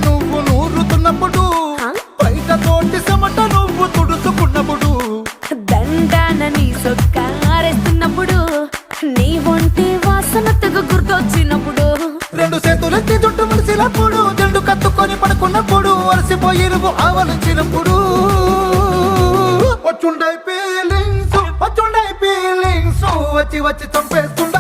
నువ్వు నూరుతున్నప్పుడు, బయట తోటి చెమట నువ్వు తుడుచుకున్నప్పుడు, దండాన నీ సొక్కారేస్తున్నప్పుడు, నీ ఒంటి వాసన తెగ గుర్తొచ్చినప్పుడు, రెండు చేతులెత్తి జుట్టు ముడిసినప్పుడు, జండు కత్తుకొని పడుకున్నప్పుడు, అలసిపోయి నువ్వు ఆవలించినప్పుడు, వచ్చుండై ఫీలింగ్స్ వచ్చి వచ్చి చంపేస్తు